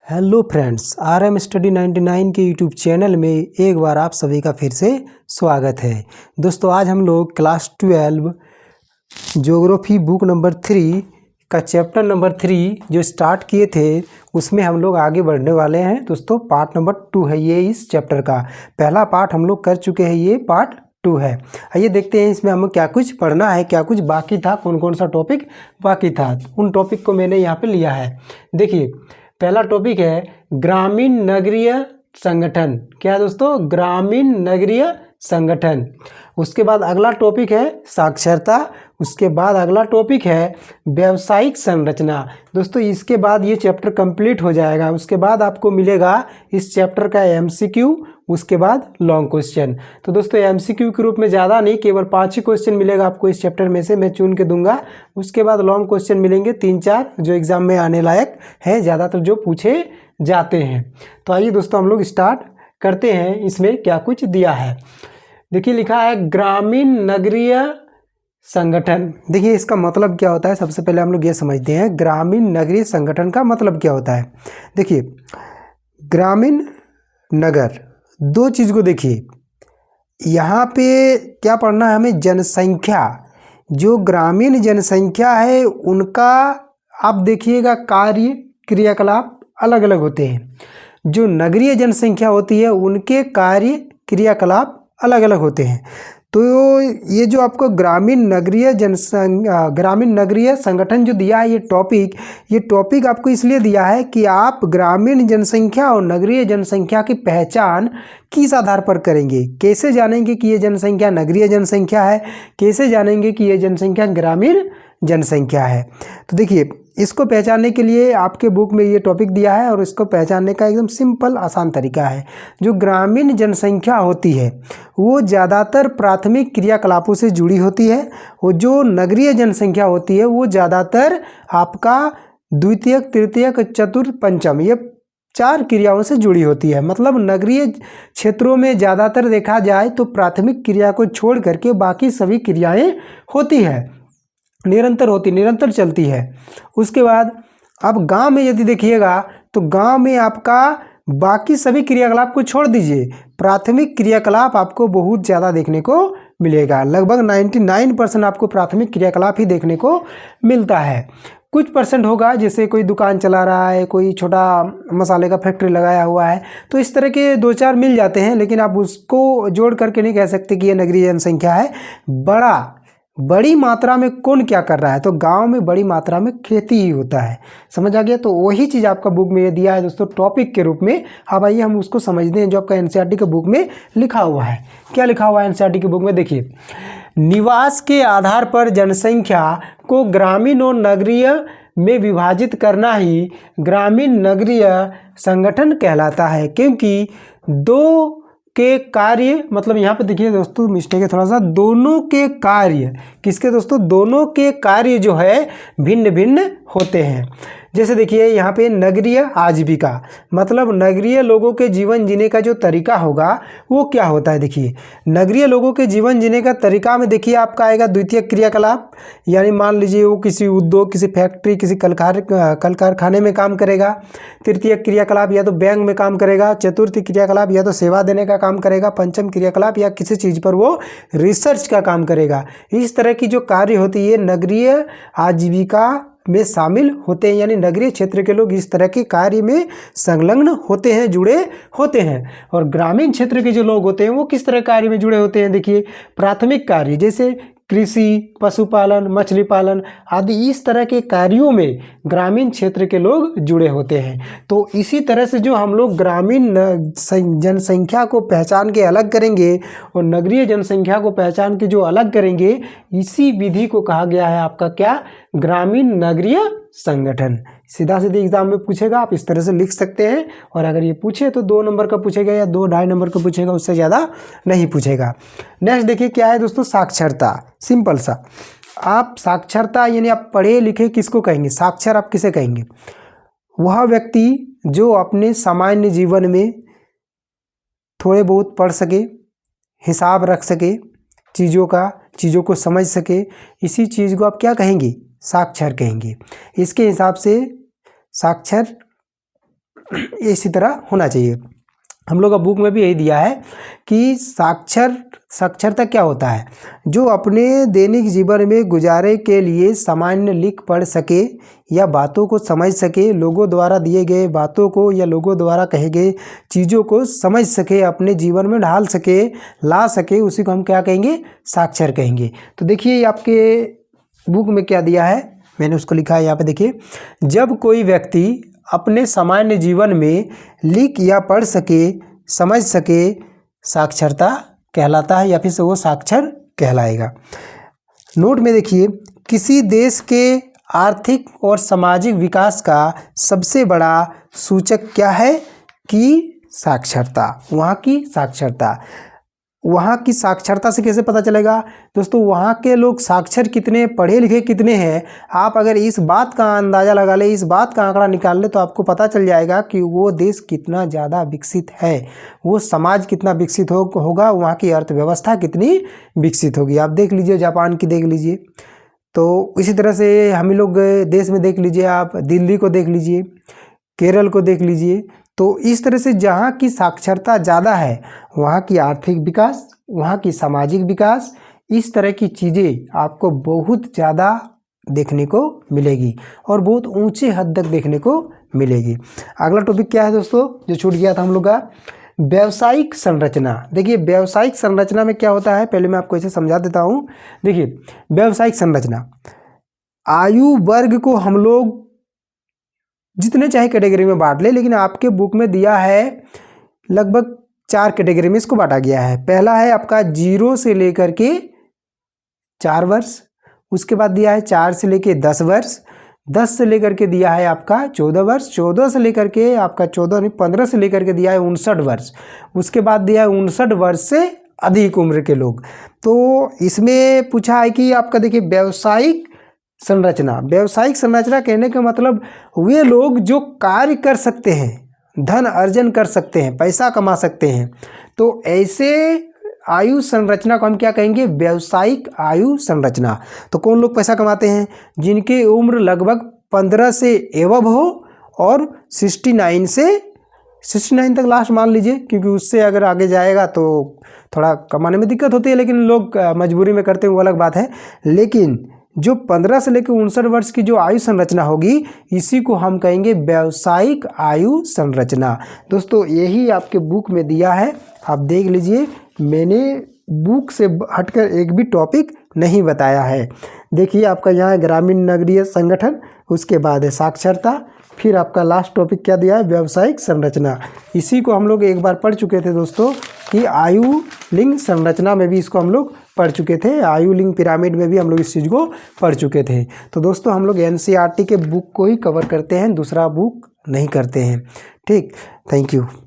Hello friends, RM study 99 के YouTube channel में एक बार आप सभी का फिर से स्वागत है। दोस्तों, आज हम लोग क्लास 12 ज्योग्राफी बुक नंबर 3 का चैप्टर नंबर 3 जो स्टार्ट किए थे उसमें हम लोग आगे बढ़ने वाले हैं। दोस्तों, पार्ट नंबर 2 है ये इस चैप्टर का। पहला पार्ट हम लोग कर चुके हैं, ये पार्ट 2 है। आइए देखते हैं इसमें हमें क्या कुछ पढ़ना है, क्या कुछ बाकी था, कौन कौन सा टॉपिक बाकी था। उन टॉपिक को मैंने यहाँ पे लिया है। देखिए, पहला टॉपिक है ग्रामीण नगरीय संगठन। क्या है दोस्तों? ग्रामीण नगरीय संगठन। उसके बाद अगला टॉपिक है साक्षरता। उसके बाद अगला टॉपिक है व्यावसायिक संरचना। दोस्तों, इसके बाद ये चैप्टर कंप्लीट हो जाएगा। उसके बाद आपको मिलेगा इस चैप्टर का MCQ, उसके बाद लॉन्ग क्वेश्चन। तो दोस्तों, MCQ के रूप में ज़्यादा नहीं, केवल 5 ही क्वेश्चन मिलेगा आपको इस चैप्टर में से, मैं चुन के दूंगा। उसके बाद लॉन्ग क्वेश्चन मिलेंगे 3-4 जो एग्जाम में आने लायक हैं, ज़्यादातर जो पूछे जाते हैं। तो आइए दोस्तों, हम लोग स्टार्ट करते हैं। इसमें क्या कुछ दिया है, देखिए लिखा है ग्रामीण नगरीय संगठन। देखिए इसका मतलब क्या होता है, सबसे पहले हम लोग ये समझते हैं ग्रामीण नगरीय संगठन का मतलब क्या होता है। देखिए, ग्रामीण नगर, दो चीज़ को देखिए। यहाँ पे क्या पढ़ना है हमें? जनसंख्या। जो ग्रामीण जनसंख्या है उनका आप देखिएगा कार्य क्रियाकलाप अलग अलग होते हैं। जो नगरीय जनसंख्या होती है उनके कार्य क्रियाकलाप अलग अलग होते हैं। तो ये जो आपको ग्रामीण नगरीय संगठन जो दिया है, ये टॉपिक आपको इसलिए दिया है कि आप ग्रामीण जनसंख्या और नगरीय जनसंख्या की पहचान किस आधार पर करेंगे। कैसे जानेंगे कि ये जनसंख्या नगरीय जनसंख्या है, कैसे जानेंगे कि ये जनसंख्या ग्रामीण जनसंख्या है। तो देखिए, इसको पहचानने के लिए आपके बुक में ये टॉपिक दिया है और इसको पहचानने का एकदम सिंपल आसान तरीका है। जो ग्रामीण जनसंख्या होती है वो ज़्यादातर प्राथमिक क्रियाकलापों से जुड़ी होती है, और जो नगरीय जनसंख्या होती है वो ज़्यादातर आपका द्वितीयक, तृतीयक, चतुर्थ, पंचम, ये 4 क्रियाओं से जुड़ी होती है। मतलब नगरीय क्षेत्रों में ज़्यादातर देखा जाए तो प्राथमिक क्रिया को छोड़ करके बाकी सभी क्रियाएँ होती है, निरंतर चलती है। उसके बाद अब गांव में यदि देखिएगा तो गांव में आपका बाकी सभी क्रियाकलाप को छोड़ दीजिए, प्राथमिक क्रियाकलाप आपको बहुत ज़्यादा देखने को मिलेगा। लगभग 99% आपको प्राथमिक क्रियाकलाप ही देखने को मिलता है। कुछ परसेंट होगा जैसे कोई दुकान चला रहा है, कोई छोटा मसाले का फैक्ट्री लगाया हुआ है, तो इस तरह के 2-4 मिल जाते हैं, लेकिन आप उसको जोड़ करके नहीं कह सकते कि ये नगरीय जनसंख्या है। बड़ी मात्रा में कौन क्या कर रहा है? तो गांव में बड़ी मात्रा में खेती ही होता है। समझ आ गया? तो वही चीज़ आपका बुक में ये दिया है दोस्तों टॉपिक के रूप में। अब आइए हम उसको समझते हैं जो आपका NCERT के बुक में लिखा हुआ है। क्या लिखा हुआ है NCERT के बुक में? देखिए, निवास के आधार पर जनसंख्या को ग्रामीण और नगरीय में विभाजित करना ही ग्रामीण नगरीय संगठन कहलाता है, क्योंकि दो के कार्य, मतलब यहाँ पे देखिए दोस्तों मिस्टेक है थोड़ा सा, दोनों के कार्य किसके दोस्तों? दोनों के कार्य जो है भिन्न भिन्न होते हैं। जैसे देखिए यहाँ पे नगरीय आजीविका, मतलब नगरीय लोगों के जीवन जीने का जो तरीका होगा वो क्या होता है। देखिए, नगरीय लोगों के जीवन जीने का तरीका में देखिए आपका आएगा द्वितीय क्रियाकलाप, यानी मान लीजिए वो किसी उद्योग, किसी फैक्ट्री, किसी कल कारखाने में काम करेगा। तृतीय क्रियाकलाप या तो बैंक में काम करेगा। चतुर्थ क्रियाकलाप या तो सेवा देने का काम करेगा। पंचम क्रियाकलाप या किसी चीज़ पर वो रिसर्च का काम करेगा। इस तरह की जो कार्य होती है नगरीय आजीविका में शामिल होते हैं, यानी नगरीय क्षेत्र के लोग इस तरह के कार्य में संलग्न होते हैं, जुड़े होते हैं। और ग्रामीण क्षेत्र के जो लोग होते हैं वो किस तरह कार्य में जुड़े होते हैं? देखिए, प्राथमिक कार्य जैसे कृषि, पशुपालन, मछली पालन आदि, इस तरह के कार्यों में ग्रामीण क्षेत्र के लोग जुड़े होते हैं। तो इसी तरह से जो हम लोग ग्रामीण जनसंख्या को पहचान के अलग करेंगे और नगरीय जनसंख्या को पहचान के जो अलग करेंगे, इसी विधि को कहा गया है आपका क्या? ग्रामीण नगरीय संगठन। सीधा सीधे एग्जाम में पूछेगा, आप इस तरह से लिख सकते हैं। और अगर ये पूछे तो 2 नंबर का पूछेगा या 2-2.5 नंबर का पूछेगा, उससे ज़्यादा नहीं पूछेगा। नेक्स्ट देखिए क्या है दोस्तों? साक्षरता। सिंपल सा, आप साक्षरता यानी आप पढ़े लिखे किसको कहेंगे? साक्षर आप किसे कहेंगे? वह व्यक्ति जो अपने सामान्य जीवन में थोड़े बहुत पढ़ सके, हिसाब रख सके चीज़ों को समझ सके, इसी चीज़ को आप क्या कहेंगे? साक्षर कहेंगे। इसके हिसाब से साक्षर इसी तरह होना चाहिए। हम लोग का बुक में भी यही दिया है कि साक्षरता क्या होता है, जो अपने दैनिक जीवन में गुजारे के लिए सामान्य लिख पढ़ सके या बातों को समझ सके, लोगों द्वारा दिए गए बातों को या लोगों द्वारा कहे गए चीज़ों को समझ सके, अपने जीवन में ढाल सके, ला सके, उसी को हम क्या कहेंगे, साक्षर कहेंगे। तो देखिए आपके बुक में क्या दिया है, मैंने उसको लिखा है यहाँ पे देखिए, जब कोई व्यक्ति अपने सामान्य जीवन में लिख या पढ़ सके, समझ सके, साक्षरता कहलाता है या फिर से वो साक्षर कहलाएगा। नोट में देखिए, किसी देश के आर्थिक और सामाजिक विकास का सबसे बड़ा सूचक क्या है कि साक्षरता, वहाँ की साक्षरता। वहाँ की साक्षरता से कैसे पता चलेगा दोस्तों, वहाँ के लोग साक्षर कितने, पढ़े लिखे कितने हैं। आप अगर इस बात का अंदाज़ा लगा ले, इस बात का आंकड़ा निकाल ले, तो आपको पता चल जाएगा कि वो देश कितना ज़्यादा विकसित है, वो समाज कितना विकसित होगा, वहाँ की अर्थव्यवस्था कितनी विकसित होगी। आप देख लीजिए, जापान की देख लीजिए। तो इसी तरह से हम लोग देश में देख लीजिए, आप दिल्ली को देख लीजिए, केरल को देख लीजिए। तो इस तरह से जहाँ की साक्षरता ज़्यादा है, वहाँ की आर्थिक विकास, वहाँ की सामाजिक विकास, इस तरह की चीज़ें आपको बहुत ज़्यादा देखने को मिलेगी और बहुत ऊंचे हद तक देखने को मिलेगी। अगला टॉपिक क्या है दोस्तों, जो छूट गया था हम लोग का, व्यावसायिक संरचना। देखिए व्यावसायिक संरचना में क्या होता है, पहले मैं आपको इसे समझा देता हूँ। देखिए व्यावसायिक संरचना, आयु वर्ग को हम लोग जितने चाहे कैटेगरी में बांट ले, लेकिन आपके बुक में दिया है लगभग 4 कैटेगरी में इसको बांटा गया है। पहला है आपका 0 से लेकर के 4 वर्ष, उसके बाद दिया है 4 से लेकर 10 वर्ष, 10 से लेकर के दिया है आपका 14 वर्ष, 14 से लेकर के आपका 15 से लेकर के दिया है 59 वर्ष, उसके बाद दिया है 59 वर्ष से अधिक उम्र के लोग। तो इसमें पूछा है कि आपका देखिए व्यावसायिक संरचना, व्यावसायिक संरचना कहने का मतलब वे लोग जो कार्य कर सकते हैं, धन अर्जन कर सकते हैं, पैसा कमा सकते हैं। तो ऐसे आयु संरचना को हम क्या कहेंगे, व्यावसायिक आयु संरचना। तो कौन लोग पैसा कमाते हैं, जिनकी उम्र लगभग 15 से एवब हो और 69 तक लास्ट मान लीजिए, क्योंकि उससे अगर आगे जाएगा तो थोड़ा कमाने में दिक्कत होती है, लेकिन लोग मजबूरी में करते हैं, वो अलग बात है। लेकिन जो 15 से लेकर 59 वर्ष की जो आयु संरचना होगी, इसी को हम कहेंगे व्यावसायिक आयु संरचना। दोस्तों यही आपके बुक में दिया है, आप देख लीजिए, मैंने बुक से हटकर एक भी टॉपिक नहीं बताया है। देखिए आपका यहाँ है ग्रामीण नगरीय संगठन, उसके बाद है साक्षरता, फिर आपका लास्ट टॉपिक क्या दिया है, व्यावसायिक संरचना। इसी को हम लोग एक बार पढ़ चुके थे दोस्तों कि आयु लिंग संरचना में भी इसको हम लोग पढ़ चुके थे, आयु लिंग पिरामिड में भी हम लोग इस चीज़ को पढ़ चुके थे। तो दोस्तों हम लोग NCERT के बुक को ही कवर करते हैं, दूसरा बुक नहीं करते हैं। ठीक, थैंक यू।